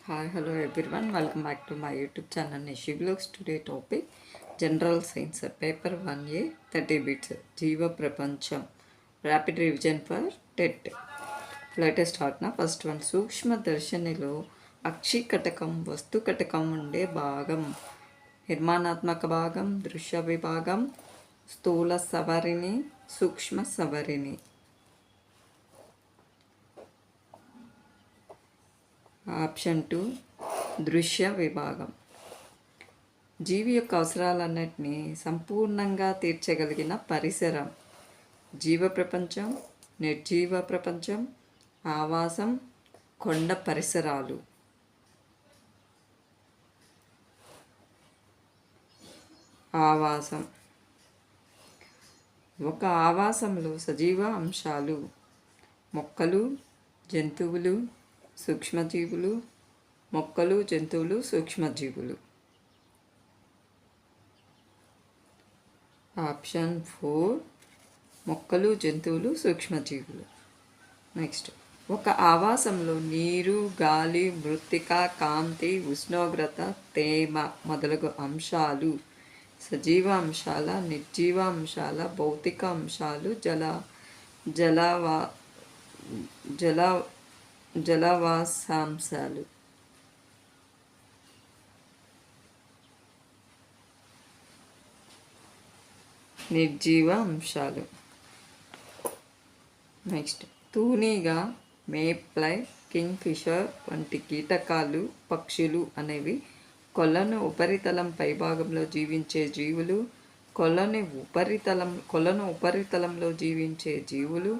Hi, hello everyone. Welcome back to my YouTube channel Nishi Vlogs. Today topic General Science Paper 1A 30 bits Jiva Prapancham Rapid Revision for TET. Let us start now. First one Sukshma Darshanilo Akshi Katakam Vastu Katakam Unde Bhagam నిర్మాణాత్మక భాగం దృశ్య విభాగం స్థూల సవరిణి సూక్ష్మ సవరిణి. Option 2 దృశ్య విభాగం. జీవి యొక్క అవసరాలన్నింటినీ సంపూర్ణంగా తీర్చగలిగిన పరిసరం జీవ ప్రపంచం, నిర్జీవ ప్రపంచం, ఆవాసం, కొండ పరిసరాలు. ఆవాసం. ఒక ఆవాసంలో సజీవ అంశాలు మొక్కలు, జంతువులు, సూక్ష్మజీవులు, మొక్కలు, జంతువులు, సూక్ష్మజీవులు. ఆప్షన్ 4 మొక్కలు, జంతువులు, సూక్ష్మజీవులు. నెక్స్ట్ ఒక ఆవాసంలో నీరు, గాలి, మృత్తిక, కాంతి, ఉష్ణోగ్రత, తేమ మొదలగు అంశాలు సజీవ అంశాల, నిర్జీవ అంశాల, భౌతిక అంశాలు, జలవాసాంశాలు. నిర్జీవ అంశాలు. నెక్స్ట్ తూనీగా, మేప్లై, కింగ్ ఫిషర్ వంటి కీటకాలు, పక్షులు అనేవి కొలను ఉపరితలం పైభాగంలో జీవించే జీవులు, కొలను ఉపరితలంలో జీవించే జీవులు,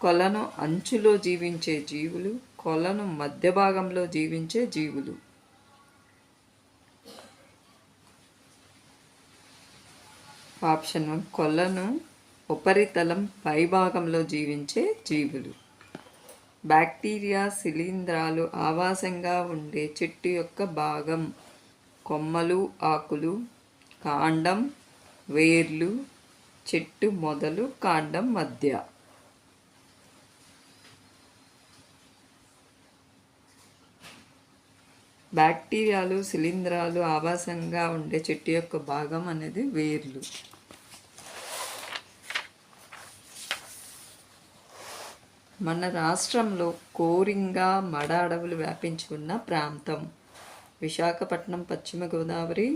కొలను అంచులో జీవించే జీవులు, కొలను మధ్య భాగంలో జీవించే జీవులు. ఆప్షన్ 1 కొలను ఉపరితలం పైభాగంలో జీవించే జీవులు. బ్యాక్టీరియా శిలీంధ్రాలు ఆవాసంగా ఉండే చెట్టు యొక్క భాగం కొమ్మలు, ఆకులు, కాండం, వేర్లు, చెట్టు మొదలు, కాండం మధ్య. బ్యాక్టీరియాలు శిలీంధ్రాలు ఆవాసంగా ఉండే చెట్టు యొక్క భాగం అనేది వేర్లు. మన రాష్ట్రంలో కోరింగా మడ అడవులు వ్యాపించి ఉన్న ప్రాంతం విశాఖపట్నం పశ్చిమ గోదావరి,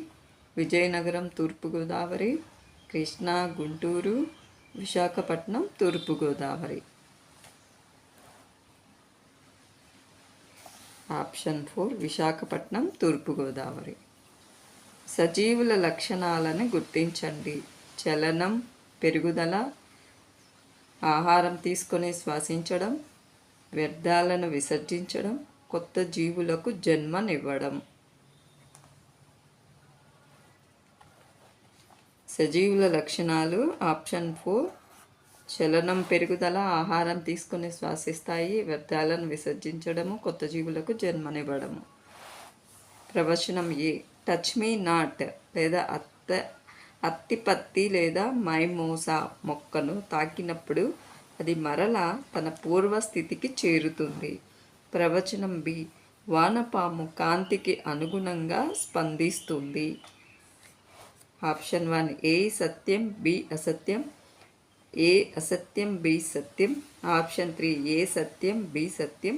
విజయనగరం తూర్పు గోదావరి, కృష్ణా, గుంటూరు, విశాఖపట్నం తూర్పు గోదావరి. ఆప్షన్ 4 విశాఖపట్నం తూర్పు గోదావరి. సజీవుల లక్షణాలను గుర్తించండి. చలనం, పెరుగుదల, ఆహారం తీసుకొని శ్వాసించడం, వ్యర్థాలను విసర్జించడం, కొత్త జీవులకు జన్మనివ్వడం. సజీవుల లక్షణాలు ఆప్షన్ 4 చలనం, పెరుగుదల, ఆహారం తీసుకొని శ్వాసిస్తాయి, వ్యర్థాలను విసర్జించడము, కొత్త జీవులకు జన్మనివ్వడము. ప్రవచనం ఏ టచ్ మీ నాట్ లేదా అత్తిపత్తి లేదా మైమోసా మొక్కను తాకినప్పుడు అది మరలా తన పూర్వస్థితికి చేరుతుంది. ప్రవచనం బి వానపాము కాంతికి అనుగుణంగా స్పందిస్తుంది. ఆప్షన్ 1 ఏ సత్యం, బి అసత్యం. ఏ అసత్యం, బి సత్యం. ఆప్షన్ 3 ఏ సత్యం, బి సత్యం.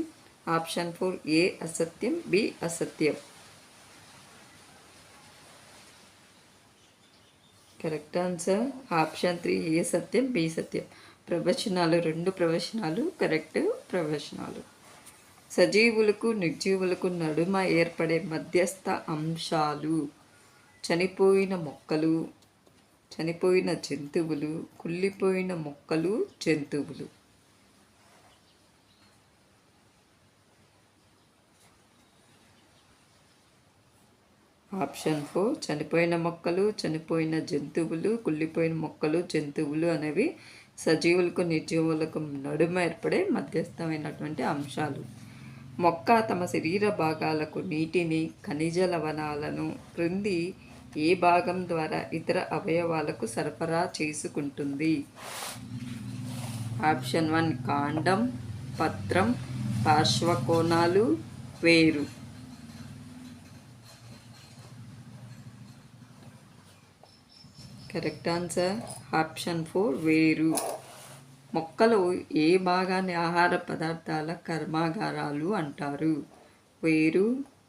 ఆప్షన్ 4 ఏ అసత్యం, బి అసత్యం. కరెక్ట్ ఆన్సర్ ఆప్షన్ 3 ఏ సత్యం, బి సత్యం. ప్రవచనాలు 2 ప్రవచనాలు కరెక్ట్ ప్రవచనాలు. సజీవులకు నిర్జీవులకు నడుమ ఏర్పడే మధ్యస్థ అంశాలు చనిపోయిన మొక్కలు, చనిపోయిన జంతువులు, కుళ్ళిపోయిన మొక్కలు, జంతువులు. ఆప్షన్ 4 చనిపోయిన మొక్కలు, చనిపోయిన జంతువులు, కుళ్ళిపోయిన మొక్కలు, జంతువులు అనేవి సజీవులకు నిర్జీవులకు నడుమ ఏర్పడే మధ్యస్థమైనటువంటి అంశాలు. మొక్క తమ శరీర భాగాలకు నీటిని, ఖనిజ లవణాలను క్రింది ఏ భాగం ద్వారా ఇతర అవయవాలకు సరఫరా చేసుకుంటుంది? ఆప్షన్ 1 కాండం, పత్రం, పార్శ్వకోణాలు, వేరు. కరెక్ట్ ఆన్సర్ ఆప్షన్ 4 వేరు. మొక్కలో ఏ భాగాన్ని ఆహార పదార్థాల కర్మాగారాలు అంటారు? వేరు,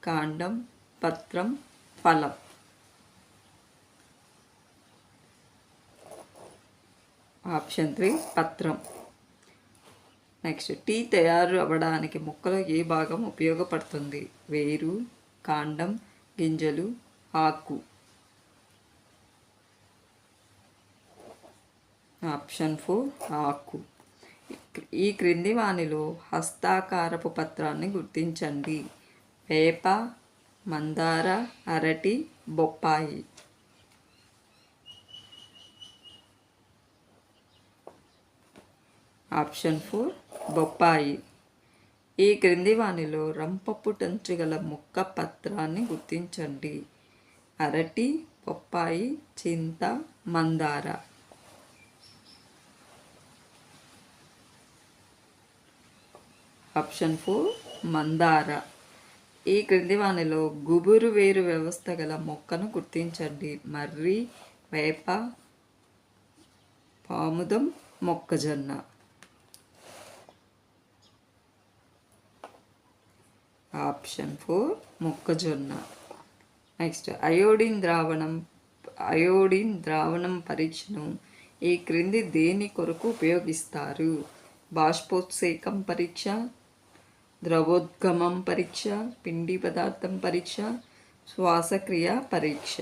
కాండం, పత్రం, ఫలం. ఆప్షన్ 3 పత్రం. నెక్స్ట్, టీ తయారు అవ్వడానికి మొక్కలో ఏ భాగం ఉపయోగపడుతుంది? వేరు, కాండం, గింజలు, ఆకు. ఆప్షన్ 4 ఆకు. ఈ క్రింది వానిలో హస్తాకారపు పత్రాన్ని గుర్తించండి. వేప, మందార, అరటి, బొప్పాయి. ఆప్షన్ 4 బొప్పాయి. ఈ క్రింది వానిలో రంపపు టంచు గల మొక్క పత్రాన్ని గుర్తించండి. అరటి, బొప్పాయి, చింత, మందార. ఆప్షన్ 4 మందార. ఈ క్రింది వానిలో గుబురు వేరు వ్యవస్థ గల మొక్కను గుర్తించండి. మర్రి, వేప, పాముదం, మొక్కజొన్న. ఆప్షన్ 4 మొక్కజొన్న. నెక్స్ట్, అయోడిన్ ద్రావణం పరీక్షను ఈ క్రింది దేని కొరకు ఉపయోగిస్తారు? బాష్పోత్సేకం పరీక్ష, ద్రవోద్గమం పరీక్ష, పిండి పదార్థం పరీక్ష, శ్వాసక్రియ పరీక్ష.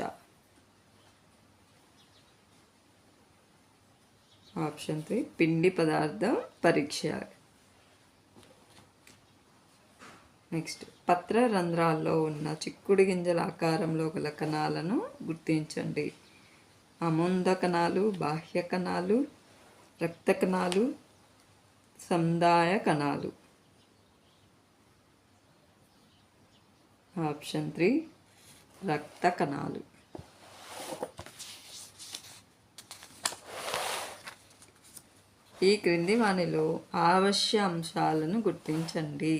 ఆప్షన్ 3 పిండి పదార్థం పరీక్ష. నెక్స్ట్, పత్ర రంధ్రాల్లో ఉన్న చిక్కుడు గింజల ఆకారంలో గల కణాలను గుర్తించండి. అముంద కణాలు, బాహ్య కణాలు, రక్త కణాలు, సముదాయ కణాలు. ఆప్షన్ 3 రక్త కణాలు. ఈ క్రింది వానిలో ఆవశ్య అంశాలను గుర్తించండి.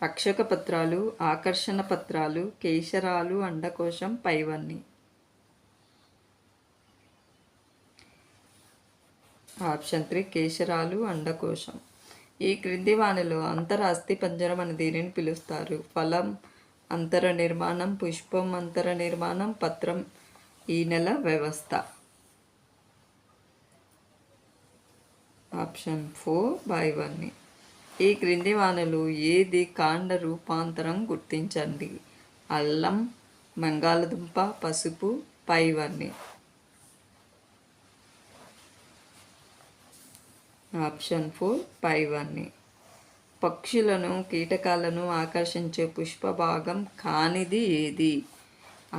రక్షక పత్రాలు, ఆకర్షణ పత్రాలు, కేశరాలు, అండకోశం, పైవన్నీ. ఆప్షన్ 3 కేశరాలు, అండకోశం. ఈ క్రింది వానిలో అంతర అస్థిపంజరం అని దీనిని పిలుస్తారు? ఫలం అంతర నిర్మాణం, పుష్పం అంతర నిర్మాణం, పత్రం ఈనెల వ్యవస్థ. ఆప్షన్ 4 పైవన్నీ. ఈ క్రింది వానలు ఏది కాండ రూపాంతరం గుర్తించండి. అల్లం, బంగాళదుంప, పసుపు, పైవన్నీ. ఆప్షన్ 4 పైవన్నీ. పక్షులను, కీటకాలను ఆకర్షించే పుష్ప భాగం కానిది ఏది?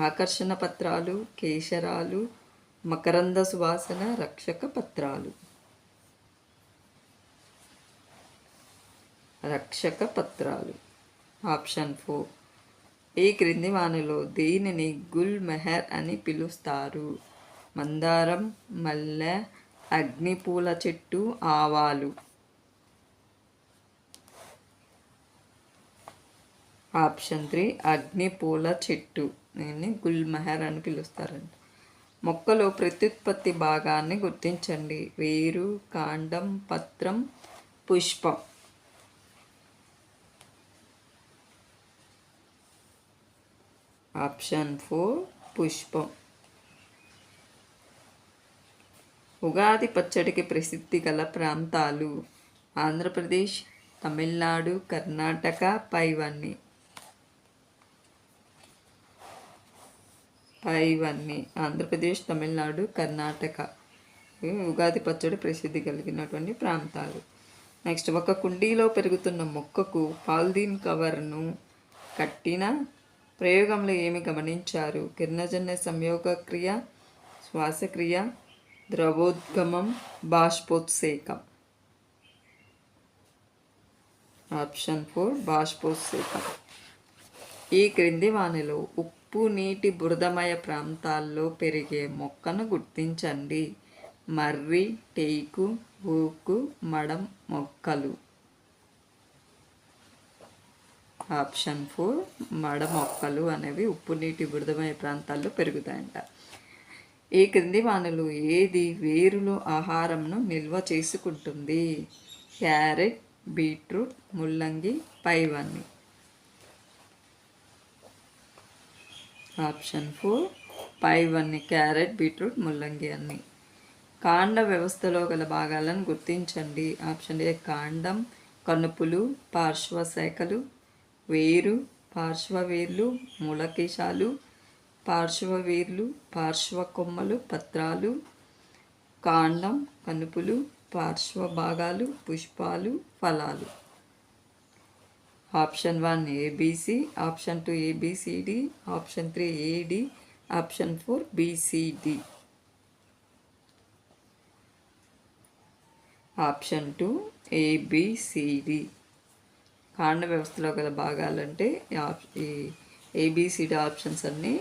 ఆకర్షణ పత్రాలు, కేశరాలు, మకరంద సువాసన, రక్షక పత్రాలు. రక్షక పత్రాలు. ఆప్షన్ 4. ఈ క్రింది వానిలో దీనిని గుల్ మెహర్ అని పిలుస్తారు? మందారం, మల్లె, అగ్నిపూల చెట్టు, ఆవాలు. ఆప్షన్ 3 అగ్నిపూల చెట్టు. దీన్ని గుల్ మెహర్ అని పిలుస్తారంట. మొక్కలో ప్రత్యుత్పత్తి భాగాన్ని గుర్తించండి. వేరు, కాండం, పత్రం, పుష్పం. ఆప్షన్ 4 పుష్పం. ఉగాది పచ్చడికి ప్రసిద్ధి గల ప్రాంతాలు? ఆంధ్రప్రదేశ్, తమిళనాడు, కర్ణాటక, పైవన్నీ. ఆంధ్రప్రదేశ్, తమిళనాడు, కర్ణాటక ఉగాది పచ్చడి ప్రసిద్ధి కలిగినటువంటి ప్రాంతాలు. నెక్స్ట్, ఒక కుండీలో పెరుగుతున్న మొక్కకు పాలిథీన్ కవర్ను కట్టిన ప్రయోగంలో ఏమి గమనించారు? కిరణజన్య సంయోగక్రియ, శ్వాసక్రియ, ద్రవోద్గమం, బాష్పోత్సేకం. ఆప్షన్ 4 బాష్పోత్సేకం. ఈ క్రింది వానిలో ఉప్పు నీటి బురదమయ ప్రాంతాల్లో పెరిగే మొక్కను గుర్తించండి. మర్రి, టేకు, ఊకు, మడం మొక్కలు. ఆప్షన్ 4 మడ మొక్కలు అనేవి ఉప్పు నీటి బురదమయ ప్రాంతాల్లో పెరుగుతాయంట. ఈ క్రింది వానలు ఏది వేరులో ఆహారంను నిల్వ చేసుకుంటుంది? క్యారెట్, బీట్రూట్, ముల్లంగి, పైవన్నీ. ఆప్షన్ 4 పైవన్నీ. క్యారెట్, బీట్రూట్, ముల్లంగి అన్నీ. కాండ వ్యవస్థలో గల భాగాలను గుర్తించండి. ఆప్షన్ ఏ కాండం, కనుపులు, పార్శ్వశాఖలు, వేరు, పార్శ్వవేర్లు, మూలకేశాలు, పార్శ్వవేర్లు, పార్శ్వకొమ్మలు, పత్రాలు, కాండం, కనుపులు, పార్శ్వభాగాలు, పుష్పాలు, ఫలాలు. Option 1 A B C, option 2 A B C D, option 3 A D, option 4 B C D. Option 2 A B C D. కాండ వ్యవస్థలో గల భాగాలంటే ఈ ఏబిసిడి ఆప్షన్స్ అన్నీ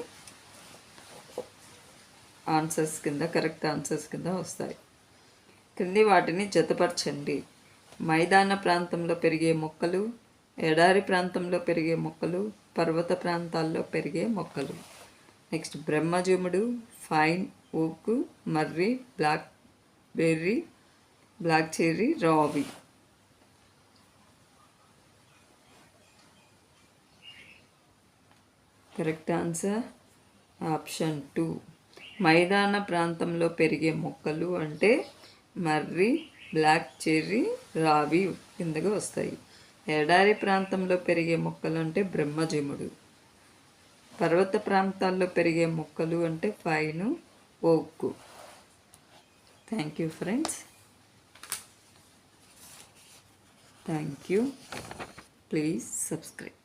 ఆన్సర్స్ కింద, కరెక్ట్ ఆన్సర్స్ కింద వస్తాయి. క్రింది వాటిని జతపరచండి. మైదాన ప్రాంతంలో పెరిగే మొక్కలు, ఎడారి ప్రాంతంలో పెరిగే మొక్కలు, పర్వత ప్రాంతాల్లో పెరిగే మొక్కలు. నెక్స్ట్ బ్రహ్మజముడు, ఫైన్ ఓక్, మర్రి, బ్లాక్ చెర్రీ, రావి. Correct answer option 2. మైదాన ప్రాంతంలో పెరిగే మొక్కలు అంటే మర్రి, బ్లాక్ చెర్రీ, రావి కిందకు వస్తాయి. ఎడారి ప్రాంతంలో పెరిగే మొక్కలు అంటే బ్రహ్మజముడు. పర్వత ప్రాంతాల్లో పెరిగే మొక్కలు అంటే పైను, ఓక్. Thank you friends. Thank you. Please subscribe.